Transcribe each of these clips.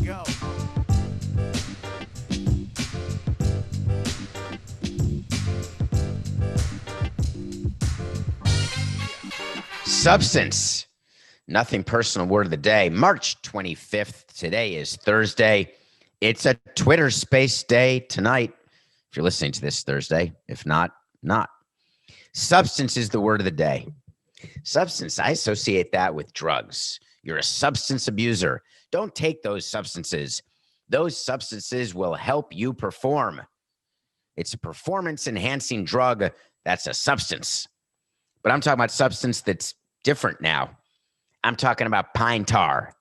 go. Substance. Nothing personal word of the day. March 25th. Today is Thursday. It's a Twitter space day tonight. If you're listening to this Thursday, if not, not. Substance is the word of the day. Substance, I associate that with drugs. You're a substance abuser. Don't take those substances. Those substances will help you perform. It's a performance-enhancing drug. That's a substance. But I'm talking about substance that's different now. I'm talking about pine tar,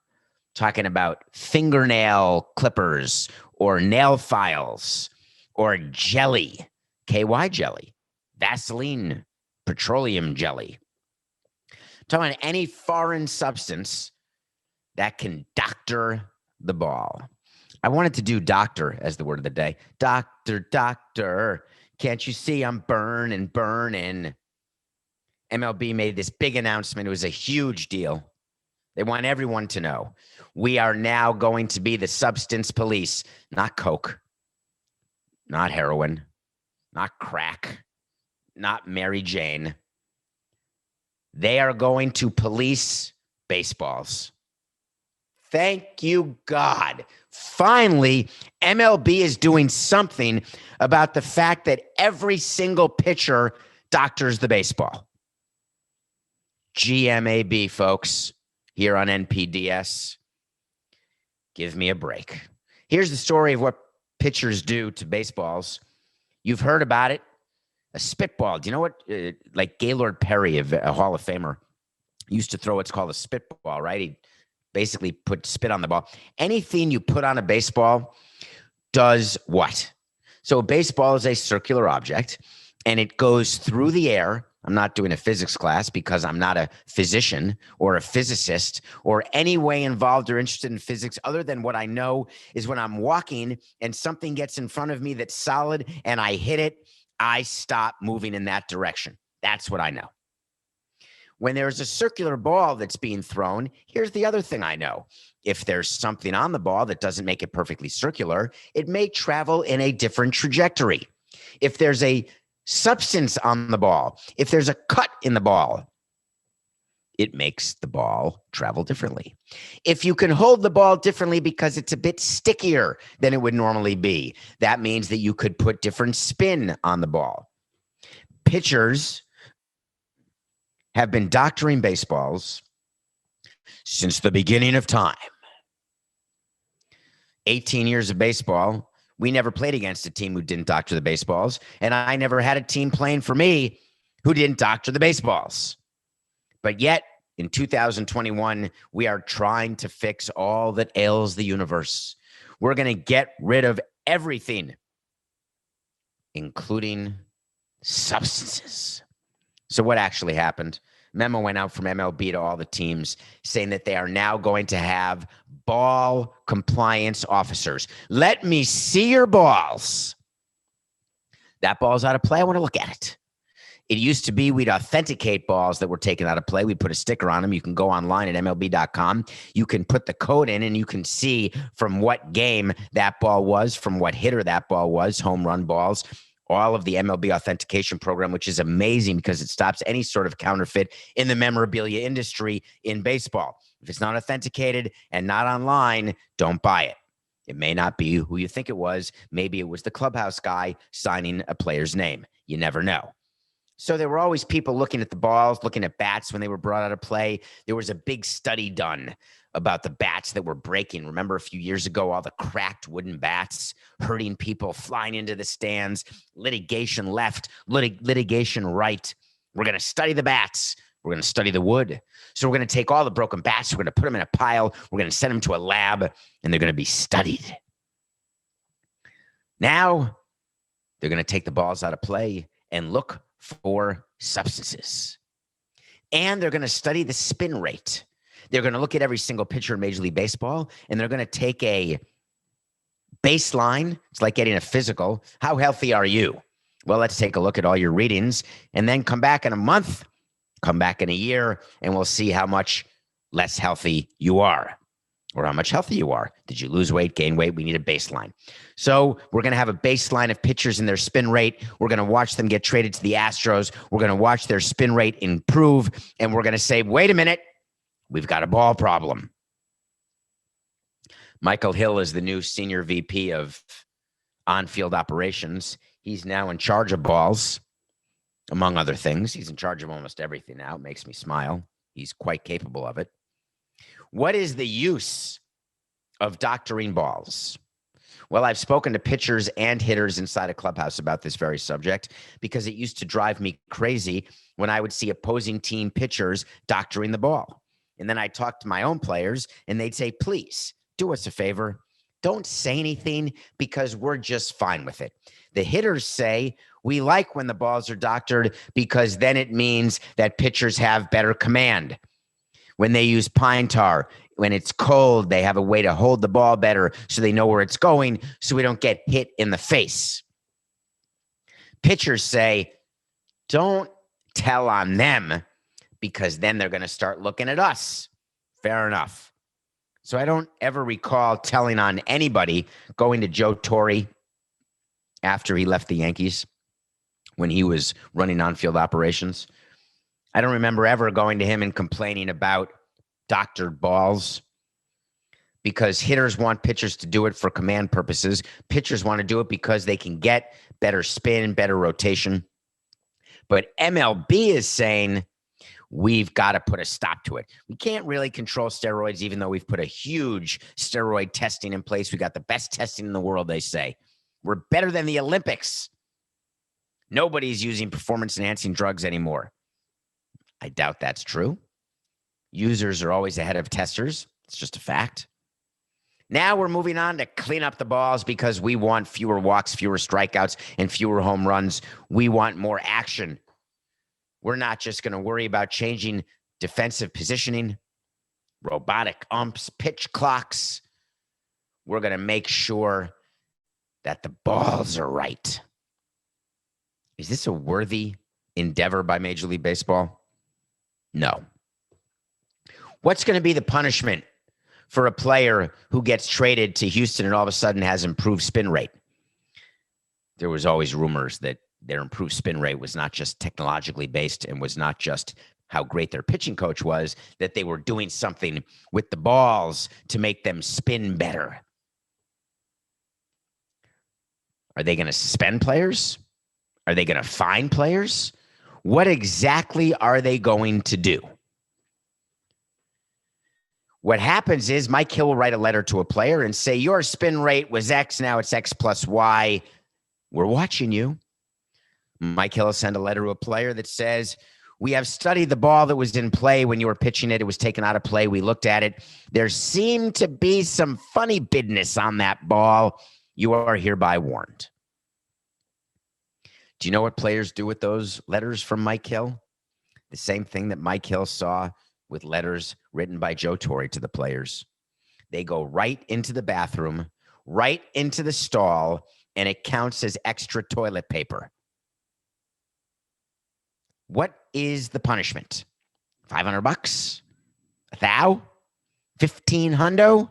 talking about fingernail clippers or nail files or jelly, KY jelly, Vaseline, petroleum jelly. I'm talking about any foreign substance that can doctor the ball. I wanted to do doctor as the word of the day. Doctor, doctor, can't you see I'm burning? MLB made this big announcement. It was a huge deal. They want everyone to know we are now going to be the substance police, not coke, not heroin, not crack, not Mary Jane. They are going to police baseballs. Thank you, God. Finally, MLB is doing something about the fact that every single pitcher doctors the baseball. GMAB, folks, here on NPDS. Give me a break. Here's the story of what pitchers do to baseballs. You've heard about it. A spitball. Do you know what? Like Gaylord Perry, a Hall of Famer, used to throw what's called a spitball, right? He basically put spit on the ball. Anything you put on a baseball does what? So a baseball is a circular object, and it goes through the air. I'm not doing a physics class because I'm not a physician or a physicist or any way involved or interested in physics other than what I know is when I'm walking and something gets in front of me that's solid and I hit it, I stop moving in that direction. That's what I know. When there's a circular ball that's being thrown, here's the other thing I know. If there's something on the ball that doesn't make it perfectly circular, it may travel in a different trajectory. If there's a substance on the ball, if there's a cut in the ball, it makes the ball travel differently. If you can hold the ball differently because it's a bit stickier than it would normally be, that means that you could put different spin on the ball. Pitchers have been doctoring baseballs since the beginning of time. 18 years of baseball. We never played against a team who didn't doctor the baseballs, and I never had a team playing for me who didn't doctor the baseballs. But yet, in 2021, we are trying to fix all that ails the universe. We're going to get rid of everything, including substances. So what actually happened? Memo went out from MLB to all the teams saying that they are now going to have ball compliance officers. Let me see your balls. That ball's out of play. I want to look at it. It used to be we'd authenticate balls that were taken out of play. We'd put a sticker on them. You can go online at MLB.com. You can put the code in and you can see from what game that ball was, from what hitter that ball was, home run balls. All of the MLB authentication program, which is amazing because it stops any sort of counterfeit in the memorabilia industry in baseball. If it's not authenticated and not online, don't buy it. It may not be who you think it was. Maybe it was the clubhouse guy signing a player's name. You never know. So there were always people looking at the balls, looking at bats when they were brought out of play. There was a big study done about the bats that were breaking. Remember a few years ago, all the cracked wooden bats hurting people, flying into the stands, litigation left, litigation right. We're going to study the bats. We're going to study the wood. So we're going to take all the broken bats. We're going to put them in a pile. We're going to send them to a lab, and they're going to be studied. Now they're going to take the balls out of play and look for substances. And they're going to study the spin rate. They're going to look at every single pitcher in Major League Baseball, and they're going to take a baseline. It's like getting a physical. How healthy are you? Well, let's take a look at all your readings and then come back in a month, come back in a year, and we'll see how much less healthy you are. or how much healthy you are. Did you lose weight, gain weight? We need a baseline. So we're going to have a baseline of pitchers and their spin rate. We're going to watch them get traded to the Astros. We're going to watch their spin rate improve. And we're going to say, wait a minute, we've got a ball problem. Michael Hill is the new senior VP of on-field operations. He's now in charge of balls, among other things. He's in charge of almost everything now. It makes me smile. He's quite capable of it. What is the use of doctoring balls? Well, I've spoken to pitchers and hitters inside a clubhouse about this very subject because it used to drive me crazy when I would see opposing team pitchers doctoring the ball. And then I talked to my own players and they'd say, please do us a favor. Don't say anything because we're just fine with it. The hitters say, we like when the balls are doctored because then it means that pitchers have better command. When they use pine tar, when it's cold, they have a way to hold the ball better so they know where it's going so we don't get hit in the face. Pitchers say, don't tell on them because then they're going to start looking at us. Fair enough. So I don't ever recall telling on anybody going to Joe Torre after he left the Yankees when he was running on-field operations. I don't remember ever going to him and complaining about doctored balls because hitters want pitchers to do it for command purposes. Pitchers want to do it because they can get better spin, better rotation. But MLB is saying we've got to put a stop to it. We can't really control steroids, even though we've put a huge steroid testing in place. We got the best testing in the world, they say. We're better than the Olympics. Nobody's using performance-enhancing drugs anymore. I doubt that's true. Users are always ahead of testers. It's just a fact. Now we're moving on to clean up the balls because we want fewer walks, fewer strikeouts, and fewer home runs. We want more action. We're not just going to worry about changing defensive positioning, robotic umps, pitch clocks. We're going to make sure that the balls are right. Is this a worthy endeavor by Major League Baseball? No. What's going to be the punishment for a player who gets traded to Houston and all of a sudden has improved spin rate? There was always rumors that their improved spin rate was not just technologically based and was not just how great their pitching coach was, that they were doing something with the balls to make them spin better. Are they going to suspend players? Are they going to fine players? What exactly are they going to do? What happens is Mike Hill will write a letter to a player and say, your spin rate was X, now it's X plus Y. We're watching you. Mike Hill will send a letter to a player that says, we have studied the ball that was in play when you were pitching it. It was taken out of play. We looked at it. There seemed to be some funny business on that ball. You are hereby warned. Do you know what players do with those letters from Mike Hill? The same thing that Mike Hill saw with letters written by Joe Torre to the players. They go right into the bathroom, right into the stall, and it counts as extra toilet paper. What is the punishment? $500? $1,000? $1,500?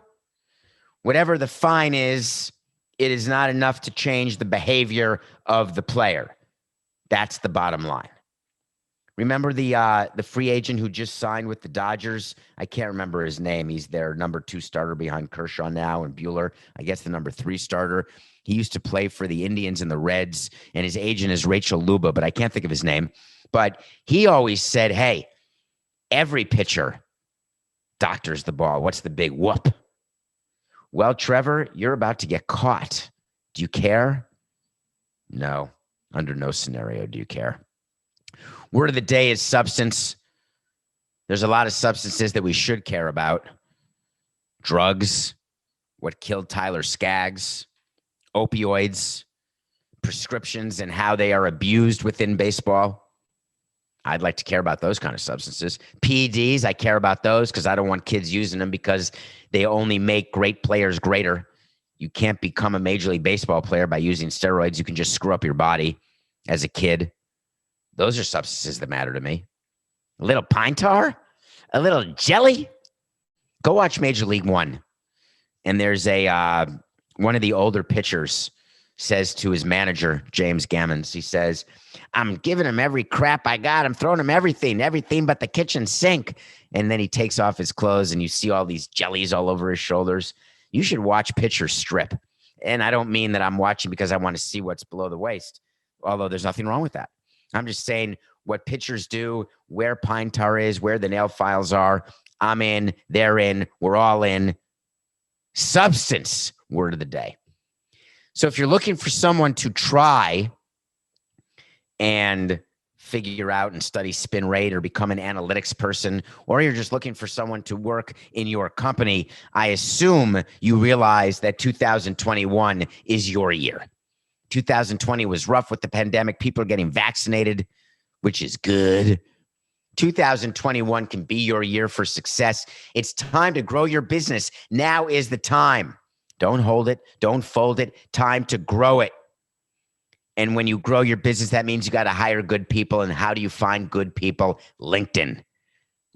Whatever the fine is, it is not enough to change the behavior of the player. That's the bottom line. Remember the free agent who just signed with the Dodgers? I can't remember his name. He's their number 2 starter behind Kershaw now and Buehler. I guess the number 3 starter. He used to play for the Indians and the Reds, and his agent is Rachel Luba, but I can't think of his name. But he always said, hey, every pitcher doctors the ball. What's the big whoop? Well, Trevor, you're about to get caught. Do you care? No, under no scenario do you care. Word of the day is substance. There's a lot of substances that we should care about. Drugs, what killed Tyler Skaggs, opioids, prescriptions, and how they are abused within baseball. I'd like to care about those kind of substances. PEDs, I care about those because I don't want kids using them because they only make great players greater. You can't become a Major League Baseball player by using steroids. You can just screw up your body as a kid. Those are substances that matter to me. A little pine tar? A little jelly? Go watch Major League One. And there's one of the older pitchers says to his manager, James Gammons, he says, I'm giving him every crap I got. I'm throwing him everything but the kitchen sink. And then he takes off his clothes and you see all these jellies all over his shoulders. You should watch pitchers strip. And I don't mean that I'm watching because I want to see what's below the waist, although there's nothing wrong with that. I'm just saying what pitchers do, where pine tar is, where the nail files are. I'm in, they're in, we're all in. Substance, word of the day. So if you're looking for someone to try and figure out and study spin rate or become an analytics person, or you're just looking for someone to work in your company, I assume you realize that 2021 is your year. 2020 was rough with the pandemic. People are getting vaccinated, which is good. 2021 can be your year for success. It's time to grow your business. Now is the time. Don't hold it. Don't fold it. Time to grow it. And when you grow your business, that means you got to hire good people. And how do you find good people? LinkedIn.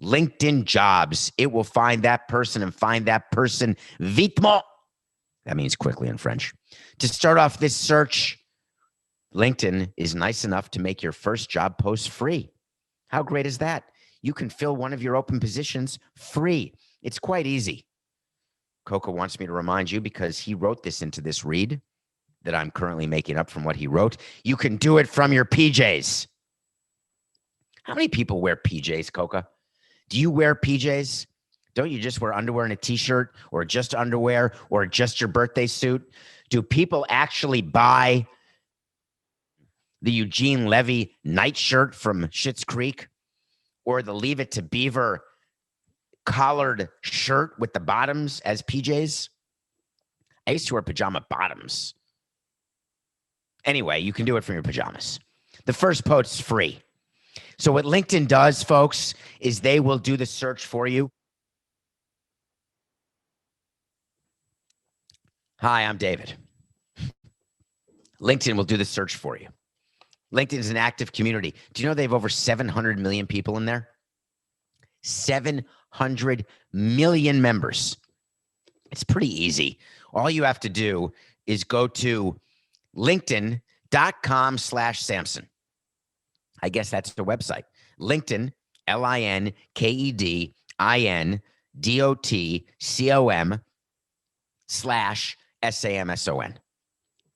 LinkedIn jobs. It will find that person and find that person vitement. That means quickly in French. To start off this search, LinkedIn is nice enough to make your first job post free. How great is that? You can fill one of your open positions free. It's quite easy. Coco wants me to remind you because he wrote this into this read that I'm currently making up from what he wrote. You can do it from your PJs. How many people wear PJs, Coco? Do you wear PJs? Don't you just wear underwear and a t-shirt or just underwear or just your birthday suit? Do people actually buy the Eugene Levy nightshirt from Schitt's Creek or the Leave It to Beaver collared shirt with the bottoms as PJs? I used to wear pajama bottoms. Anyway, you can do it from your pajamas. The first post is free. So what LinkedIn does, folks, is they will do the search for you. Hi, I'm David. LinkedIn will do the search for you. LinkedIn is an active community. Do you know they have over 700 million people in there? 700 million members. It's pretty easy. All you have to do is go to linkedin.com/Samson. I guess that's the website. LinkedIn, LinkedIn.com/SAMSON.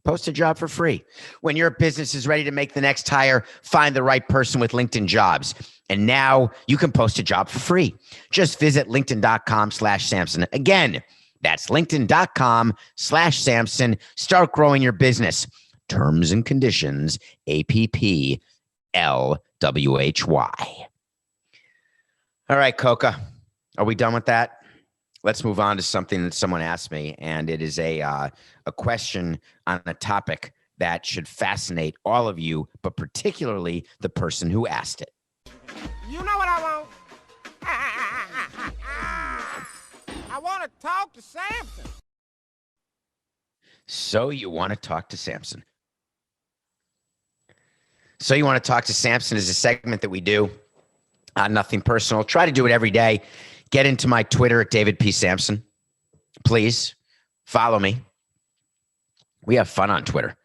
Post a job for free. When your business is ready to make the next hire, find the right person with LinkedIn Jobs. And now you can post a job for free. Just visit linkedin.com/Samson. Again, that's linkedin.com/Samson. Start growing your business. Terms and conditions, APPLWHY. All right, Coca, are we done with that? Let's move on to something that someone asked me, and it is a question on a topic that should fascinate all of you, but particularly the person who asked it. You know what I want? I want to talk to Samson. So you want to talk to Samson. So you want to talk to Samson is a segment that we do. Nothing personal. Try to do it every day. Get into my Twitter at David P. Samson. Please follow me. We have fun on Twitter.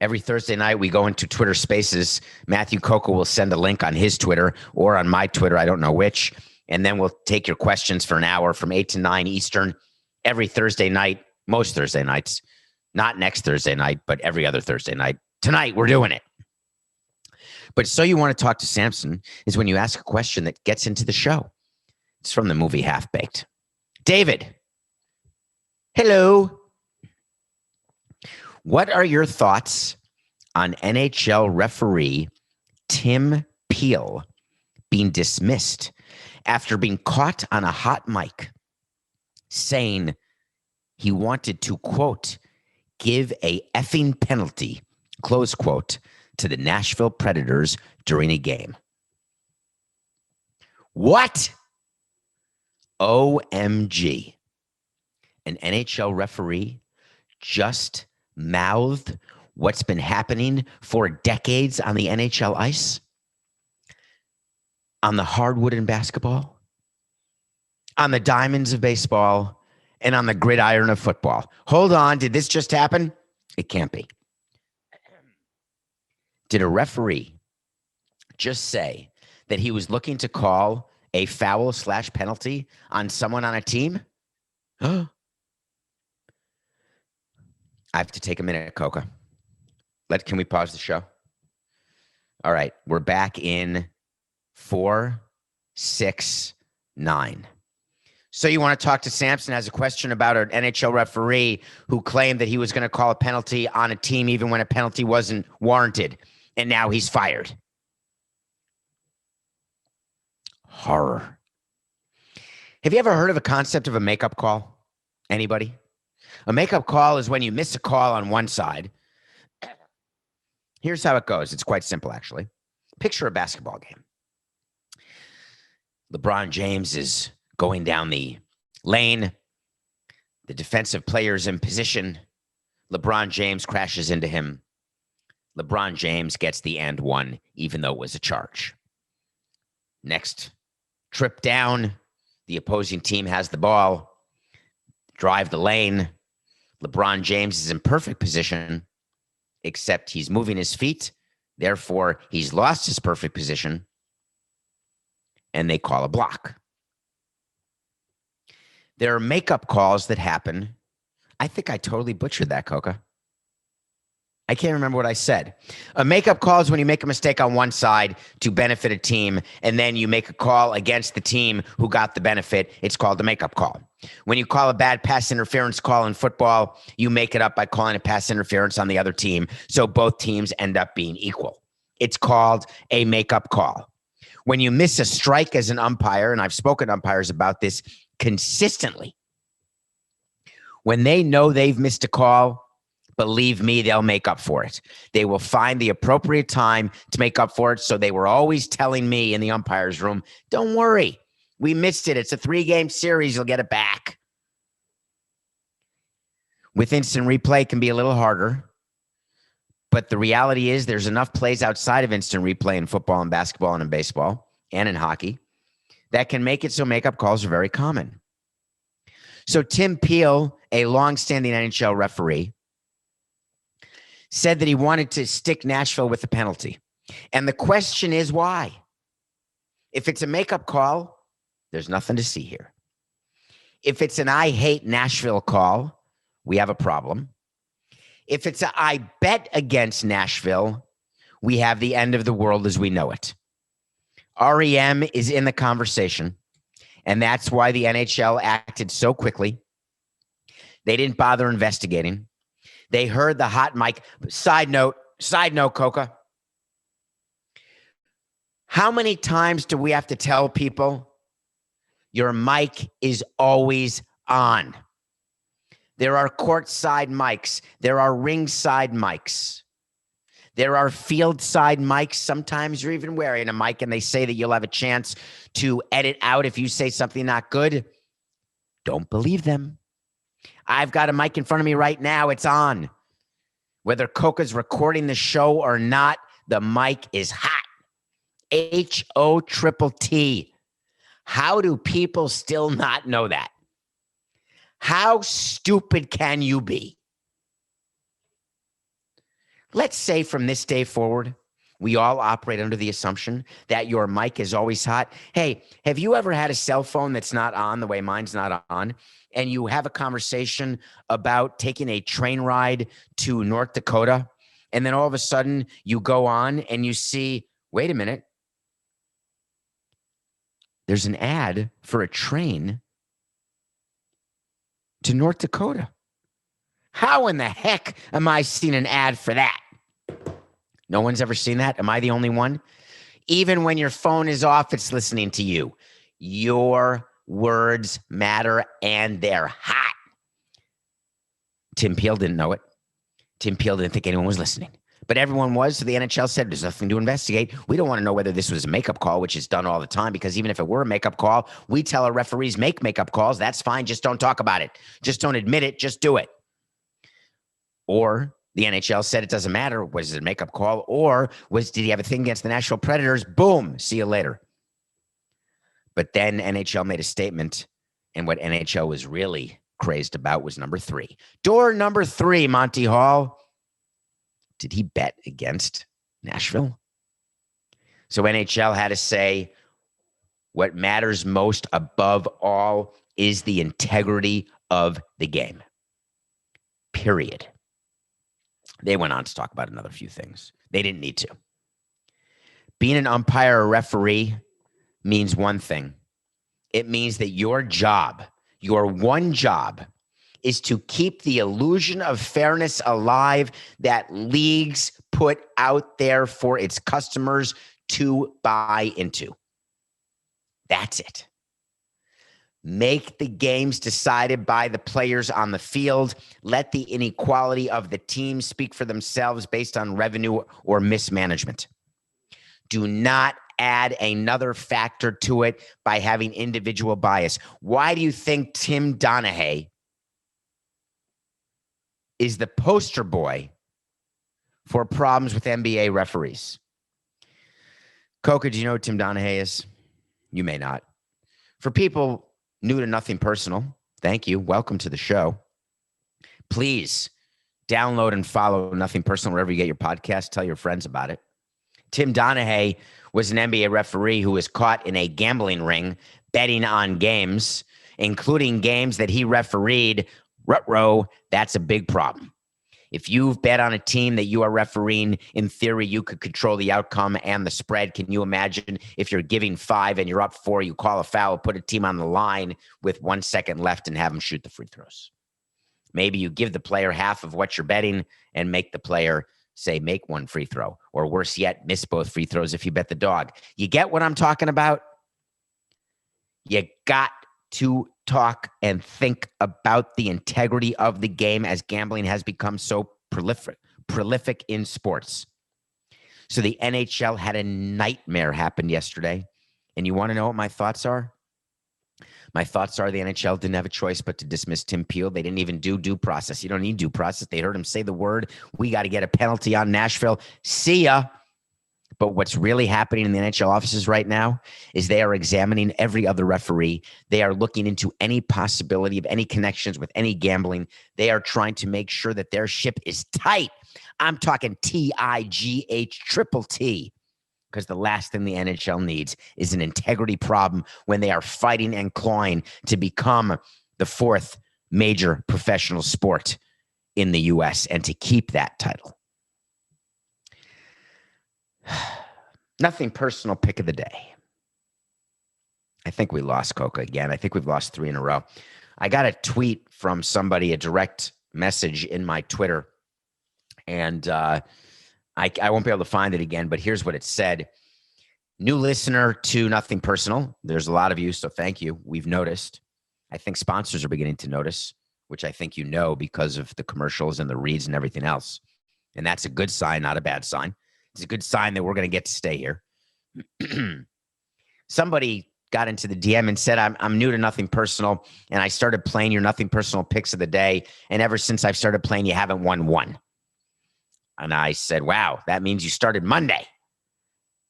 Every Thursday night, we go into Twitter Spaces. Matthew Coco will send a link on his Twitter or on my Twitter. I don't know which. And then we'll take your questions for an hour from 8 to 9 Eastern every Thursday night, most Thursday nights. Not next Thursday night, but every other Thursday night. Tonight, we're doing it. But so you want to talk to Samson is when you ask a question that gets into the show. It's from the movie Half Baked. David, hello. What are your thoughts on NHL referee Tim Peel being dismissed after being caught on a hot mic saying he wanted to, quote, give a effing penalty, close quote, to the Nashville Predators during a game? What? OMG. An NHL referee just mouthed what's been happening for decades on the NHL ice, on the hardwood in basketball, on the diamonds of baseball, and on the gridiron of football. Hold on. Did this just happen? It can't be. Did a referee just say that he was looking to call a foul/penalty on someone on a team? I have to take a minute, Coca. Can we pause the show? All right. We're back in 4, 6, 9. So you want to talk to Samson, has a question about an NHL referee who claimed that he was going to call a penalty on a team even when a penalty wasn't warranted, and now he's fired. Horror. Have you ever heard of the concept of a makeup call? Anybody? A makeup call is when you miss a call on one side. Here's how it goes. It's quite simple, actually. Picture a basketball game. LeBron James is going down the lane. The defensive player's in position. LeBron James crashes into him. LeBron James gets the and one, even though it was a charge. Next trip down, the opposing team has the ball. Drive the lane. LeBron James is in perfect position, except he's moving his feet. Therefore, he's lost his perfect position, and they call a block. There are makeup calls that happen. I think I totally butchered that, Coca. I can't remember what I said. A makeup call is when you make a mistake on one side to benefit a team, and then you make a call against the team who got the benefit. It's called a makeup call. When you call a bad pass interference call in football, you make it up by calling a pass interference on the other team, so both teams end up being equal. It's called a makeup call. When you miss a strike as an umpire, and I've spoken to umpires about this consistently, when they know they've missed a call, believe me, they'll make up for it. They will find the appropriate time to make up for it. So they were always telling me in the umpire's room, don't worry, we missed it. It's a 3-game series. You'll get it back. With instant replay, it can be a little harder. But the reality is there's enough plays outside of instant replay in football and basketball and in baseball and in hockey that can make it so makeup calls are very common. So Tim Peel, a longstanding NHL referee, said that he wanted to stick Nashville with the penalty. And the question is why? If it's a makeup call, there's nothing to see here. If it's an I hate Nashville call, we have a problem. If it's a I bet against Nashville, we have the end of the world as we know it. REM is in the conversation, and that's why the NHL acted so quickly. They didn't bother investigating. They heard the hot mic. Side note, Coca. How many times do we have to tell people your mic is always on? There are courtside mics. There are ringside mics. There are field side mics. Sometimes you're even wearing a mic and they say that you'll have a chance to edit out if you say something not good. Don't believe them. I've got a mic in front of me right now. It's on. Whether Coca's recording the show or not, the mic is hot. HOTT. How do people still not know that? How stupid can you be? Let's say from this day forward, we all operate under the assumption that your mic is always hot. Hey, have you ever had a cell phone that's not on the way mine's not on, and you have a conversation about taking a train ride to North Dakota, and then all of a sudden you go on and you see, wait a minute, there's an ad for a train to North Dakota. How in the heck am I seeing an ad for that? No one's ever seen that? Am I the only one? Even when your phone is off, it's listening to you. Your words matter, and they're hot. Tim Peel didn't know it. Tim Peel didn't think anyone was listening. But everyone was, so the NHL said, there's nothing to investigate. We don't want to know whether this was a makeup call, which is done all the time, because even if it were a makeup call, we tell our referees make makeup calls. That's fine. Just don't talk about it. Just don't admit it. Just do it. Or the NHL said it doesn't matter. Was it a makeup call? Or did he have a thing against the Nashville Predators? Boom. See you later. But then NHL made a statement, and what NHL was really crazed about was number 3. Door number 3, Monty Hall. Did he bet against Nashville? So NHL had to say, what matters most above all is the integrity of the game. Period. They went on to talk about another few things. They didn't need to. Being an umpire or referee means one thing. It means that your job, your one job, is to keep the illusion of fairness alive that leagues put out there for its customers to buy into. That's it. Make the games decided by the players on the field. Let the inequality of the team speak for themselves based on revenue or mismanagement. Do not add another factor to it by having individual bias. Why do you think Tim Donaghy is the poster boy for problems with NBA referees? Coca, do you know who Tim Donaghy is? You may not. For people new to Nothing Personal, thank you. Welcome to the show. Please download and follow Nothing Personal wherever you get your podcast. Tell your friends about it. Tim Donaghy was an NBA referee who was caught in a gambling ring betting on games, including games that he refereed. Ruh-roh, that's a big problem. If you've bet on a team that you are refereeing, in theory, you could control the outcome and the spread. Can you imagine if you're giving 5 and you're up 4, you call a foul, put a team on the line with 1 second left and have them shoot the free throws? Maybe you give the player half of what you're betting and make the player say, make 1 free throw, or worse yet, miss both free throws if you bet the dog. You get what I'm talking about? You got to talk and think about the integrity of the game as gambling has become so prolific in sports. So the NHL had a nightmare happen yesterday. And you want to know what my thoughts are? My thoughts are the NHL didn't have a choice but to dismiss Tim Peel. They didn't even do due process. You don't need due process. They heard him say the word. We got to get a penalty on Nashville. See ya. But what's really happening in the NHL offices right now is they are examining every other referee. They are looking into any possibility of any connections with any gambling. They are trying to make sure that their ship is tight. I'm talking TIGHTTT, because the last thing the NHL needs is an integrity problem when they are fighting and clawing to become the 4th major professional sport in the U.S. and to keep that title. Nothing personal pick of the day. I think we lost Coca again. I think we've lost 3 in a row. I got a tweet from somebody, a direct message in my Twitter, and I won't be able to find it again, but here's what it said. New listener to Nothing Personal. There's a lot of you, so thank you. We've noticed. I think sponsors are beginning to notice, which I think you know because of the commercials and the reads and everything else. And that's a good sign, not a bad sign. It's a good sign that we're going to get to stay here. Somebody got into the DM and said, I'm new to Nothing Personal, and I started playing your Nothing Personal picks of the day, and ever since I've started playing, you haven't won one. And I said, wow, that means you started Monday.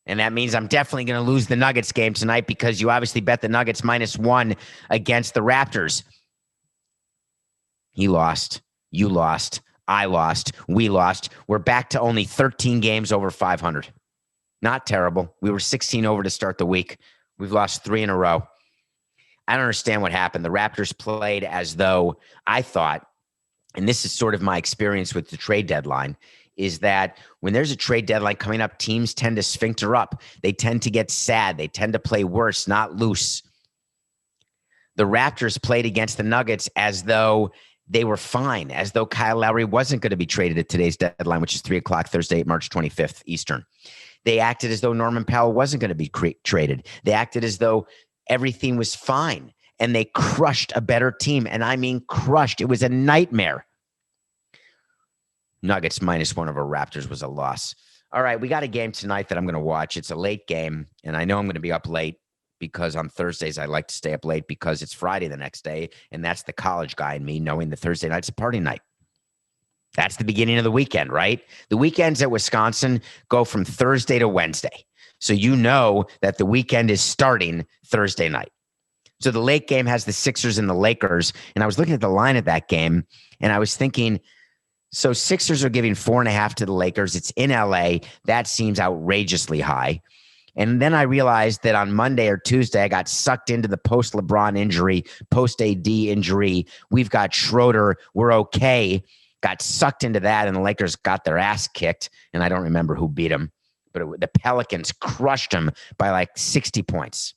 And that means I'm definitely going to lose the Nuggets game tonight because you obviously bet the Nuggets -1 against the Raptors. He lost. You lost. I lost. We lost. We're back to only 13 games over 500. Not terrible. We were 16 over to start the week. We've lost 3 in a row. I don't understand what happened. The Raptors played as though I thought, and this is sort of my experience with the trade deadline, is that when there's a trade deadline coming up, teams tend to sphincter up. They tend to get sad. They tend to play worse, not loose. The Raptors played against the Nuggets as though they were fine, as though Kyle Lowry wasn't going to be traded at today's deadline, which is 3 o'clock Thursday, March 25th, Eastern. They acted as though Norman Powell wasn't going to be traded. They acted as though everything was fine, and they crushed a better team. And I mean crushed. It was a nightmare. Nuggets -1 over Raptors was a loss. All right, we got a game tonight that I'm going to watch. It's a late game, and I know I'm going to be up late because on Thursdays I like to stay up late because it's Friday the next day, and that's the college guy in me knowing that Thursday night's a party night. That's the beginning of the weekend, right? The weekends at Wisconsin go from Thursday to Wednesday. So you know that the weekend is starting Thursday night. So the late game has the Sixers and the Lakers. And I was looking at the line of that game, and I was thinking, so Sixers are giving 4.5 to the Lakers. It's in LA. That seems outrageously high. And then I realized that on Monday or Tuesday, I got sucked into the post-LeBron injury, post-AD injury. We've got Schroeder. We're okay. Got sucked into that, and the Lakers got their ass kicked. And I don't remember who beat them, but the Pelicans crushed them by like 60 points.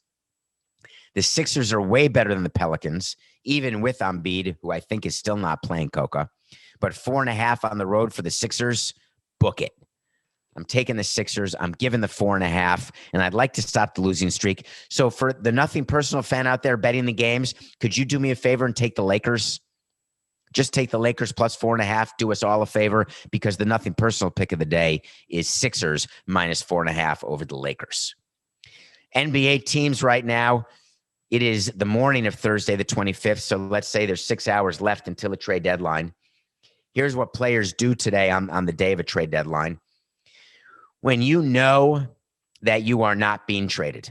The Sixers are way better than the Pelicans, even with Embiid, who I think is still not playing Coca. But 4.5 on the road for the Sixers, book it. I'm taking the Sixers. I'm giving the 4.5, and I'd like to stop the losing streak. So for the nothing personal fan out there betting the games, could you do me a favor and take the Lakers? Just take the Lakers plus 4.5. Do us all a favor, because the nothing personal pick of the day is Sixers minus 4.5 over the Lakers. NBA teams right now, it is the morning of Thursday, the 25th. So let's say there's 6 hours left until a trade deadline. Here's what players do today on the day of a trade deadline. When you know that you are not being traded,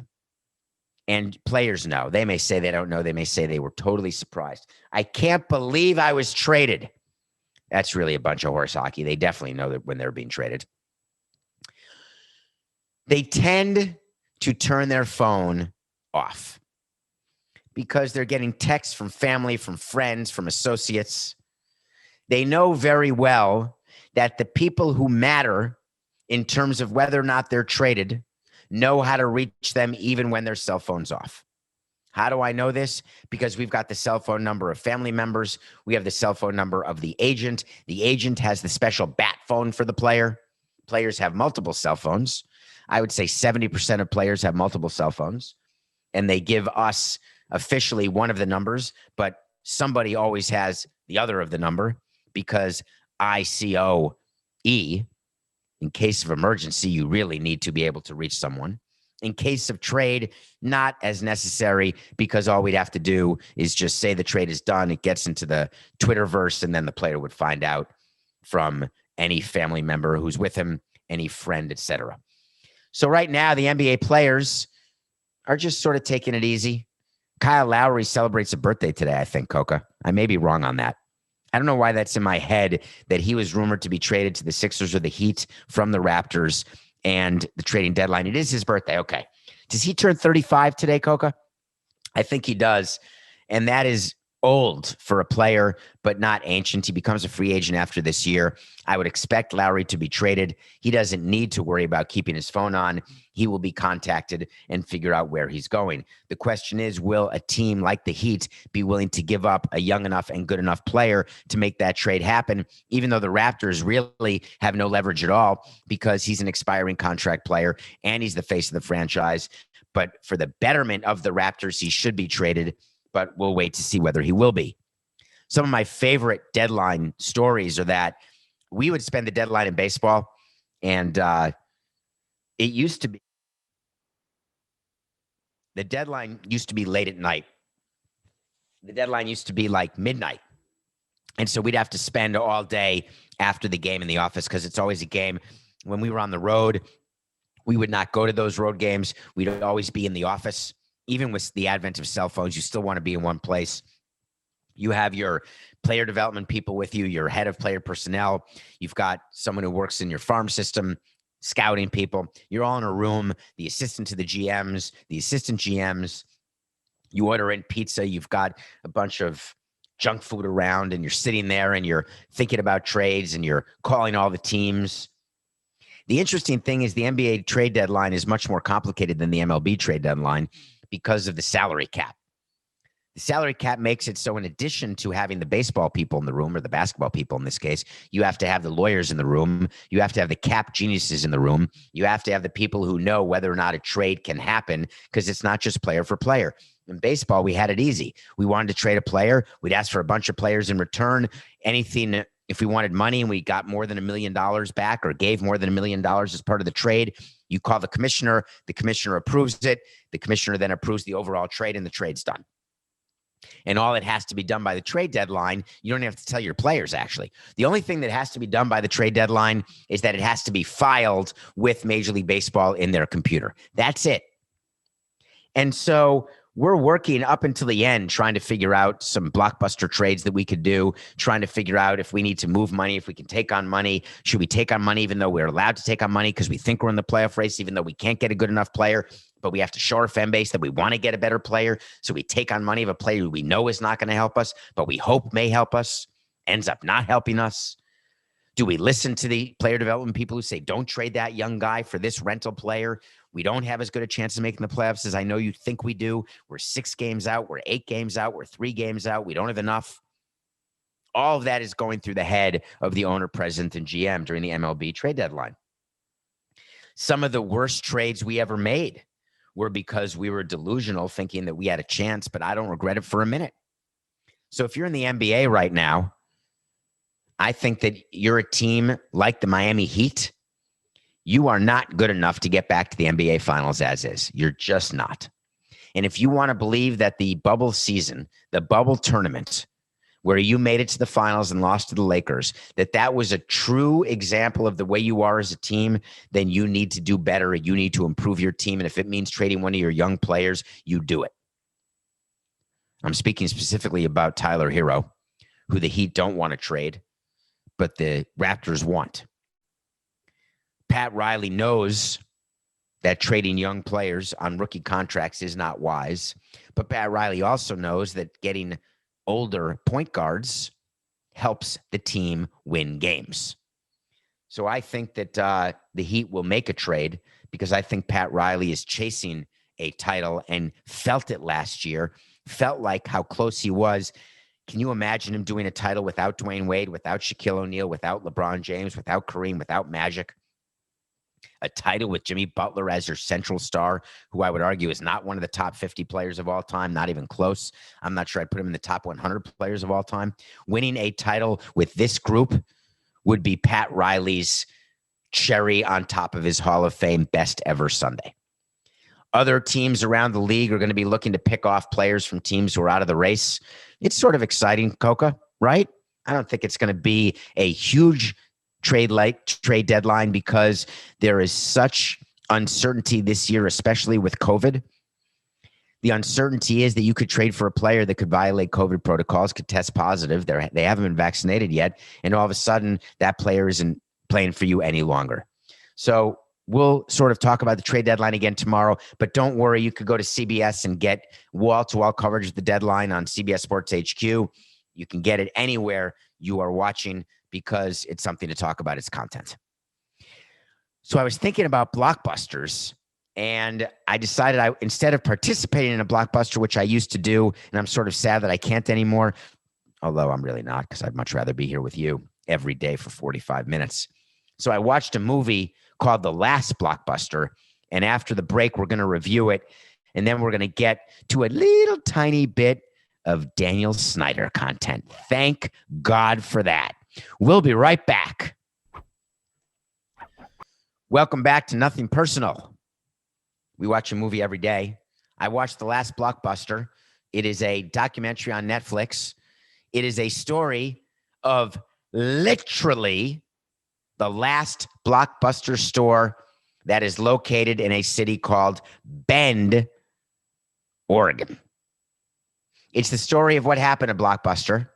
and players know, they may say they don't know, they may say they were totally surprised. I can't believe I was traded. That's really a bunch of horse hockey. They definitely know that when they're being traded. They tend to turn their phone off because they're getting texts from family, from friends, from associates. They know very well that the people who matter in terms of whether or not they're traded know how to reach them even when their cell phone's off. How do I know this? Because we've got the cell phone number of family members. We have the cell phone number of the agent. The agent has the special bat phone for the player. Players have multiple cell phones. I would say 70% of players have multiple cell phones, and they give us officially one of the numbers, but somebody always has the other of the number, because ICOE, in case of emergency, you really need to be able to reach someone. In case of trade, not as necessary, because all we'd have to do is just say the trade is done. It gets into the Twitterverse, and then the player would find out from any family member who's with him, any friend, etc. So right now, the NBA players are just sort of taking it easy. Kyle Lowry celebrates a birthday today, I think, Coca. I may be wrong on that. I don't know why that's in my head, that he was rumored to be traded to the Sixers or the Heat from the Raptors and the trading deadline. It is his birthday. Okay. Does he turn 35 today, Coca? I think he does. And that is old for a player, but not ancient. He becomes a free agent after this year. I would expect Lowry to be traded. He doesn't need to worry about keeping his phone on. He will be contacted and figure out where he's going. The question is, will a team like the Heat be willing to give up a young enough and good enough player to make that trade happen, even though the Raptors really have no leverage at all, because he's an expiring contract player and he's the face of the franchise. But for the betterment of the Raptors, he should be traded, but we'll wait to see whether he will be. Some of my favorite deadline stories are that we would spend the deadline in baseball, and it used to be, the deadline used to be late at night. The deadline used to be like midnight. And so we'd have to spend all day after the game in the office, because it's always a game. When we were on the road, we would not go to those road games. We'd always be in the office. Even with the advent of cell phones, you still want to be in one place. You have your player development people with you, your head of player personnel. You've got someone who works in your farm system, scouting people. You're all in a room, the assistant to the GMs, the assistant GMs. You order in pizza. You've got a bunch of junk food around, and you're sitting there and you're thinking about trades and you're calling all the teams. The interesting thing is the NBA trade deadline is much more complicated than the MLB trade deadline, because of the salary cap. The salary cap makes it so, in addition to having the baseball people in the room, or the basketball people in this case, you have to have the lawyers in the room. You have to have the cap geniuses in the room. You have to have the people who know whether or not a trade can happen, because it's not just player for player. In baseball, we had it easy. We wanted to trade a player. We'd ask for a bunch of players in return. Anything, if we wanted money and we got more than $1 million back, or gave more than $1 million as part of the trade, you call the commissioner approves it. The commissioner then approves the overall trade, and the trade's done. And all it has to be done by the trade deadline, you don't have to tell your players, actually. The only thing that has to be done by the trade deadline is that it has to be filed with Major League Baseball in their computer. That's it. And so we're working up until the end trying to figure out some blockbuster trades that we could do, trying to figure out if we need to move money, if we can take on money. Should we take on money even though we're allowed to take on money because we think we're in the playoff race, even though we can't get a good enough player, but we have to show our fan base that we want to get a better player. So we take on money of a player who we know is not going to help us, but we hope may help us, ends up not helping us. Do we listen to the player development people who say, don't trade that young guy for this rental player? We don't have as good a chance of making the playoffs as I know you think we do. We're 6 games out. We're 8 games out. We're 3 games out. We don't have enough. All of that is going through the head of the owner, president, and GM during the MLB trade deadline. Some of the worst trades we ever made were because we were delusional thinking that we had a chance, but I don't regret it for a minute. So if you're in the NBA right now, I think that you're a team like the Miami Heat. You are not good enough to get back to the NBA Finals as is. You're just not. And if you want to believe that the bubble season, the bubble tournament, where you made it to the finals and lost to the Lakers, that was a true example of the way you are as a team, then you need to do better. You need to improve your team. And if it means trading one of your young players, you do it. I'm speaking specifically about Tyler Hero, who the Heat don't want to trade, but the Raptors want. Pat Riley knows that trading young players on rookie contracts is not wise, but Pat Riley also knows that getting older point guards helps the team win games. So I think that the Heat will make a trade because I think Pat Riley is chasing a title and felt it last year, felt like how close he was. Can you imagine him doing a title without Dwayne Wade, without Shaquille O'Neal, without LeBron James, without Kareem, without Magic? A title with Jimmy Butler as your central star, who I would argue is not one of the top 50 players of all time, not even close. I'm not sure I'd put him in the top 100 players of all time. Winning a title with this group would be Pat Riley's cherry on top of his Hall of Fame best ever Sunday. Other teams around the league are going to be looking to pick off players from teams who are out of the race. It's sort of exciting, Coca, right? I don't think it's going to be a huge trade deadline because there is such uncertainty this year, especially with COVID. The uncertainty is that you could trade for a player that could violate COVID protocols, could test positive. They haven't been vaccinated yet. And all of a sudden that player isn't playing for you any longer. So we'll sort of talk about the trade deadline again tomorrow, but don't worry. You could go to CBS and get wall-to-wall coverage of the deadline on CBS Sports HQ. You can get it anywhere you are watching because it's something to talk about. It's content. So I was thinking about blockbusters, and I decided instead of participating in a blockbuster, which I used to do, and I'm sort of sad that I can't anymore, although I'm really not because I'd much rather be here with you every day for 45 minutes. So I watched a movie called The Last Blockbuster, and after the break, we're going to review it, and then we're going to get to a little tiny bit of Daniel Snyder content. Thank God for that. We'll be right back. Welcome back to Nothing Personal. We watch a movie every day. I watched The Last Blockbuster. It is a documentary on Netflix. It is a story of literally the last Blockbuster store that is located in a city called Bend, Oregon. It's the story of what happened at Blockbuster.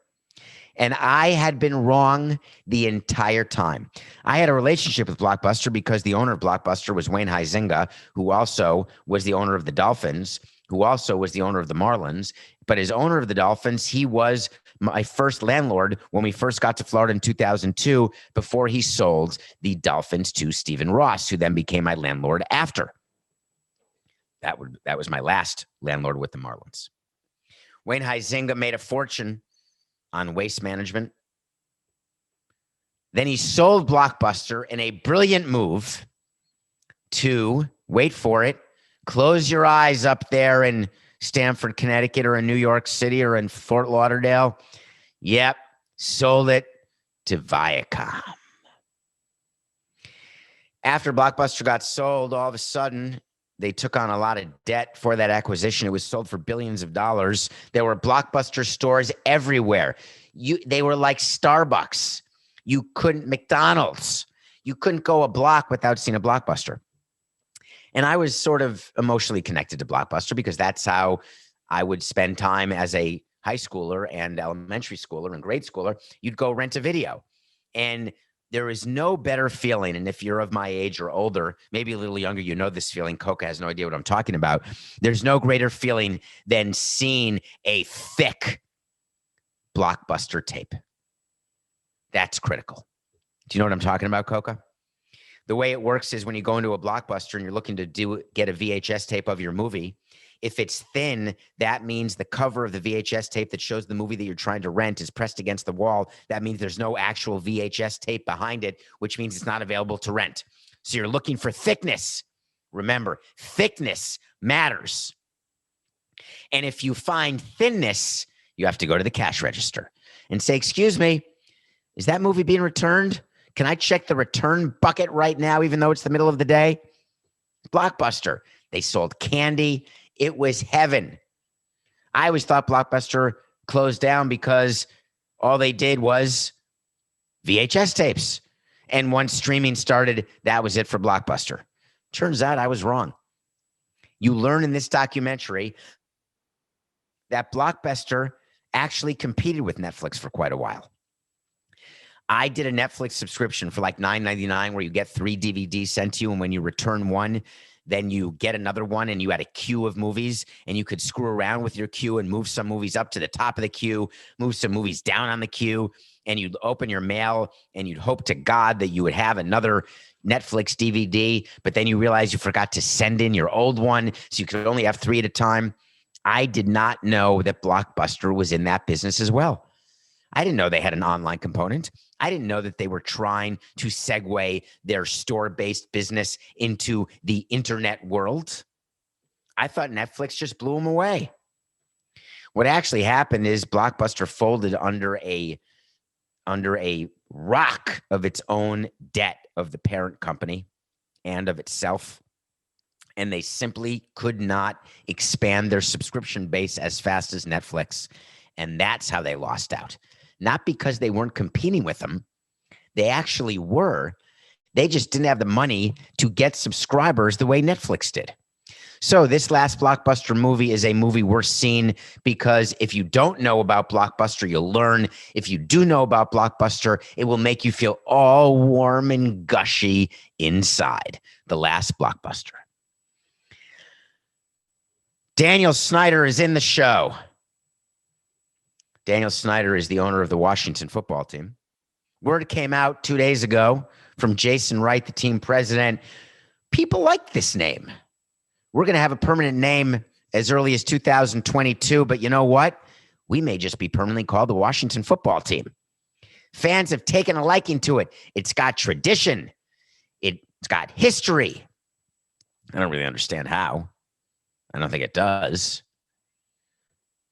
And I had been wrong the entire time. I had a relationship with Blockbuster because the owner of Blockbuster was Wayne Huizenga, who also was the owner of the Dolphins, who also was the owner of the Marlins. But as owner of the Dolphins, he was my first landlord when we first got to Florida in 2002, before he sold the Dolphins to Stephen Ross, who then became my landlord after. That was my last landlord with the Marlins. Wayne Huizenga made a fortune on waste management. Then he sold Blockbuster in a brilliant move to, wait for it, close your eyes up there in Stamford, Connecticut, or in New York City, or in Fort Lauderdale. Yep, sold it to Viacom. After Blockbuster got sold, all of a sudden, they took on a lot of debt for that acquisition. It was sold for billions of dollars. There were Blockbuster stores everywhere. They were like Starbucks. You couldn't, McDonald's. You couldn't go a block without seeing a Blockbuster. And I was sort of emotionally connected to Blockbuster because that's how I would spend time as a high schooler and elementary schooler and grade schooler. You'd go rent a video. And there is no better feeling. And if you're of my age or older, maybe a little younger, you know this feeling. Coca has no idea what I'm talking about. There's no greater feeling than seeing a thick Blockbuster tape. That's critical. Do you know what I'm talking about, Coca? The way it works is when you go into a Blockbuster and you're looking to get a VHS tape of your movie, if it's thin, that means the cover of the VHS tape that shows the movie that you're trying to rent is pressed against the wall. That means there's no actual VHS tape behind it, which means it's not available to rent. So you're looking for thickness. Remember, thickness matters. And if you find thinness, you have to go to the cash register and say, excuse me, is that movie being returned? Can I check the return bucket right now, even though it's the middle of the day? Blockbuster. They sold candy. It was heaven. I always thought Blockbuster closed down because all they did was VHS tapes. And once streaming started, that was it for Blockbuster. Turns out I was wrong. You learn in this documentary that Blockbuster actually competed with Netflix for quite a while. I did a Netflix subscription for like $9.99 where you get 3 DVDs sent to you. And when you return one, then you get another one, and you had a queue of movies, and you could screw around with your queue and move some movies up to the top of the queue, move some movies down on the queue, and you'd open your mail and you'd hope to God that you would have another Netflix DVD, but then you realize you forgot to send in your old one, so you could only have 3 at a time. I did not know that Blockbuster was in that business as well. I didn't know they had an online component. I didn't know that they were trying to segue their store-based business into the internet world. I thought Netflix just blew them away. What actually happened is Blockbuster folded under a rock of its own debt of the parent company and of itself. And they simply could not expand their subscription base as fast as Netflix. And that's how they lost out. Not because they weren't competing with them. They actually were. They just didn't have the money to get subscribers the way Netflix did. So this Last Blockbuster movie is a movie worth seeing because if you don't know about Blockbuster, you'll learn. If you do know about Blockbuster, it will make you feel all warm and gushy inside. The Last Blockbuster. Daniel Snyder is in the show. Daniel Snyder is the owner of the Washington football team. Word came out 2 days ago from Jason Wright, the team president. People like this name. We're going to have a permanent name as early as 2022, but you know what? We may just be permanently called the Washington football team. Fans have taken a liking to it. It's got tradition. It's got history. I don't really understand how. I don't think it does.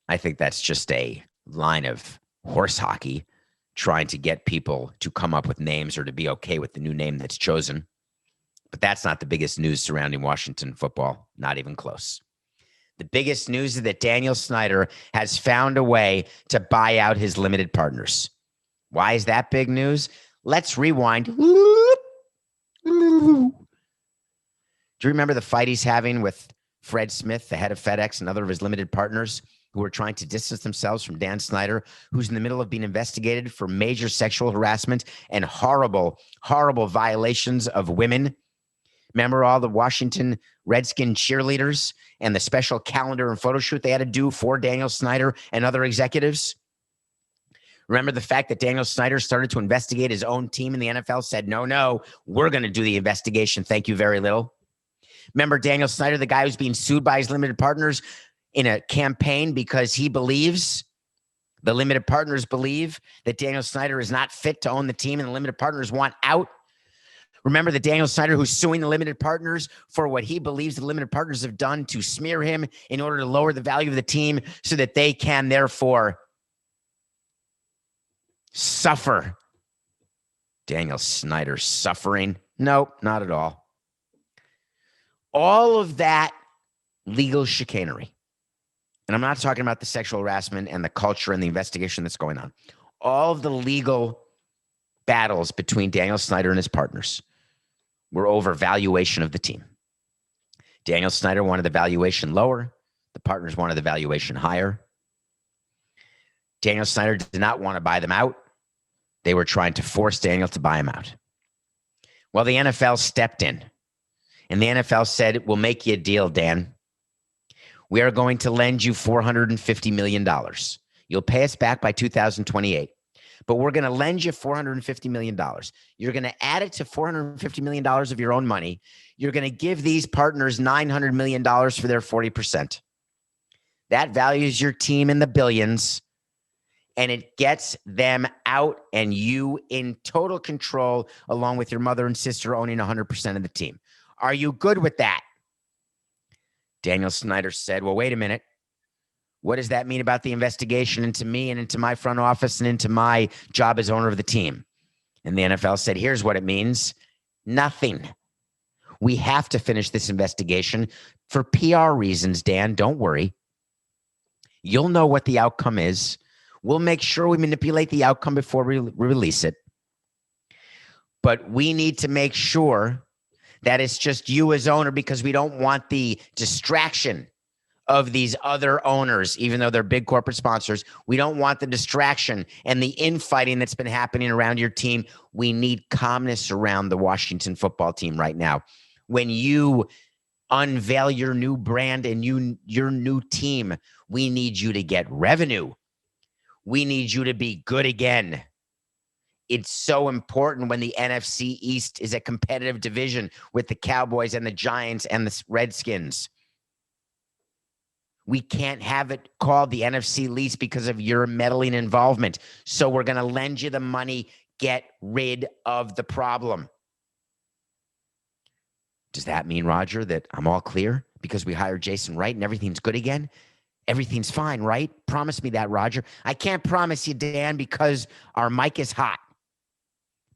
I think that's just a line of horse hockey trying to get people to come up with names or to be okay with the new name that's chosen. But that's not the biggest news surrounding Washington football, not even close. The biggest news is that Daniel Snyder has found a way to buy out his limited partners. Why is that big news? Let's rewind. Do you remember the fight he's having with Fred Smith, the head of FedEx, and other of his limited partners who are trying to distance themselves from Dan Snyder, who's in the middle of being investigated for major sexual harassment and horrible, horrible violations of women? Remember all the Washington Redskin cheerleaders and the special calendar and photo shoot they had to do for Daniel Snyder and other executives? Remember the fact that Daniel Snyder started to investigate his own team and the NFL said, no, we're going to do the investigation. Thank you very little. Remember Daniel Snyder, the guy who's being sued by his limited partners in a campaign because he believes, the limited partners believe, that Daniel Snyder is not fit to own the team and the limited partners want out? Remember the Daniel Snyder who's suing the limited partners for what he believes the limited partners have done to smear him in order to lower the value of the team so that they can therefore suffer. Daniel Snyder suffering? Nope, not at all. All of that legal chicanery. And I'm not talking about the sexual harassment and the culture and the investigation that's going on. All of the legal battles between Daniel Snyder and his partners were over valuation of the team. Daniel Snyder wanted the valuation lower. The partners wanted the valuation higher. Daniel Snyder did not want to buy them out. They were trying to force Daniel to buy him out. Well, the NFL stepped in, and the NFL said, we'll make you a deal, Dan. We are going to lend you $450 million. You'll pay us back by 2028, but we're going to lend you $450 million. You're going to add it to $450 million of your own money. You're going to give these partners $900 million for their 40%. That values your team in the billions, and it gets them out and you in total control, along with your mother and sister owning 100% of the team. Are you good with that? Daniel Snyder said, well, wait a minute. What does that mean about the investigation into me and into my front office and into my job as owner of the team? And the NFL said, here's what it means. Nothing. We have to finish this investigation for PR reasons, Dan. Don't worry. You'll know what the outcome is. We'll make sure we manipulate the outcome before we release it. But we need to make sure that it's just you as owner, because we don't want the distraction of these other owners, even though they're big corporate sponsors. We don't want the distraction and the infighting that's been happening around your team. We need calmness around the Washington football team right now. When you unveil your new brand and your new team, we need you to get revenue. We need you to be good again. It's so important when the NFC East is a competitive division with the Cowboys and the Giants and the Redskins. We can't have it called the NFC least because of your meddling involvement. So we're going to lend you the money. Get rid of the problem. Does that mean, Roger, that I'm all clear because we hired Jason Wright and everything's good again? Everything's fine, right? Promise me that, Roger. I can't promise you, Dan, because our mic is hot.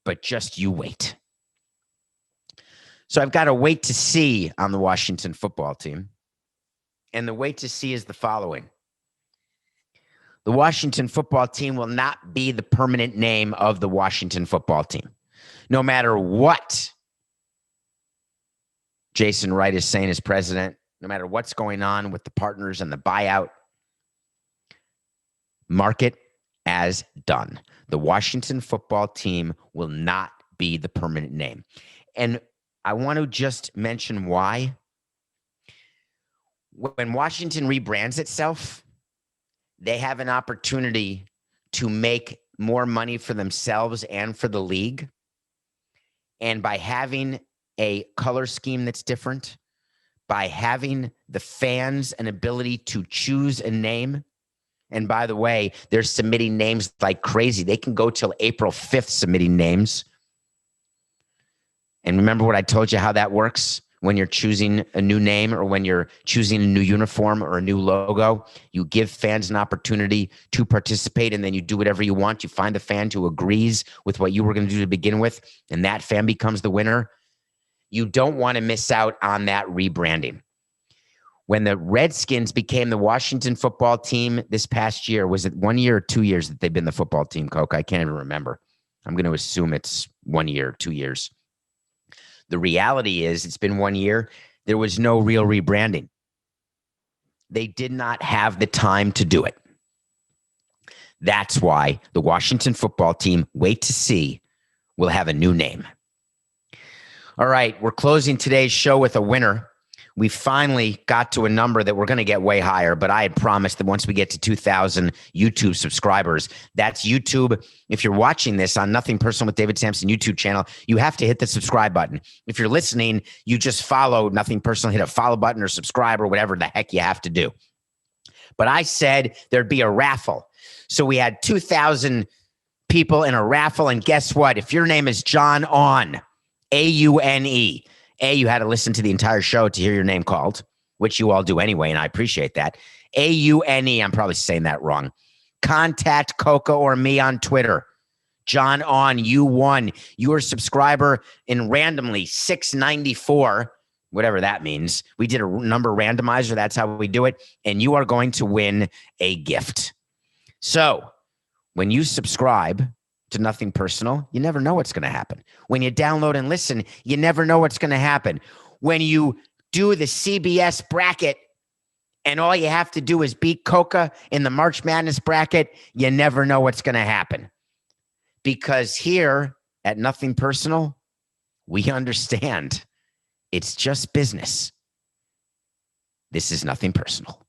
But just you wait. So I've got to wait to see on the Washington football team. And the wait to see is the following. The Washington football team will not be the permanent name of the Washington football team. No matter what Jason Wright is saying as president, no matter what's going on with the partners and the buyout, market as done. The Washington football team will not be the permanent name. And I want to just mention why. When Washington rebrands itself, they have an opportunity to make more money for themselves and for the league. And by having a color scheme that's different, by having the fans an ability to choose a name. And by the way, they're submitting names like crazy. They can go till April 5th submitting names. And remember what I told you, how that works? When you're choosing a new name or when you're choosing a new uniform or a new logo, you give fans an opportunity to participate, and then you do whatever you want. You find a fan who agrees with what you were going to do to begin with, and that fan becomes the winner. You don't want to miss out on that rebranding. When the Redskins became the Washington football team this past year, was it 1 year or 2 years that they've been the football team, Coke? I can't even remember. I'm going to assume it's 1 year, 2 years. The reality is it's been 1 year. There was no real rebranding. They did not have the time to do it. That's why the Washington football team, wait to see, will have a new name. All right, we're closing today's show with a winner. We finally got to a number that we're going to get way higher, but I had promised that once we get to 2,000 YouTube subscribers, that's YouTube. If you're watching this on Nothing Personal with David Samson YouTube channel, you have to hit the subscribe button. If you're listening, you just follow Nothing Personal, hit a follow button or subscribe or whatever the heck you have to do. But I said there'd be a raffle. So we had 2,000 people in a raffle, and guess what? If your name is John On, A-U-N-E, you had to listen to the entire show to hear your name called, which you all do anyway, and I appreciate that. A-U-N-E, I'm probably saying that wrong. Contact Coca or me on Twitter. John On, you won. Your subscriber in randomly 694, whatever that means. We did a number randomizer. That's how we do it. And you are going to win a gift. So when you subscribe to Nothing Personal, you never know what's going to happen. When you download and listen, you never know what's going to happen. When you do the CBS bracket and all you have to do is beat Coca in the March Madness bracket, you never know what's going to happen. Because here at Nothing Personal, we understand it's just business. This is nothing personal.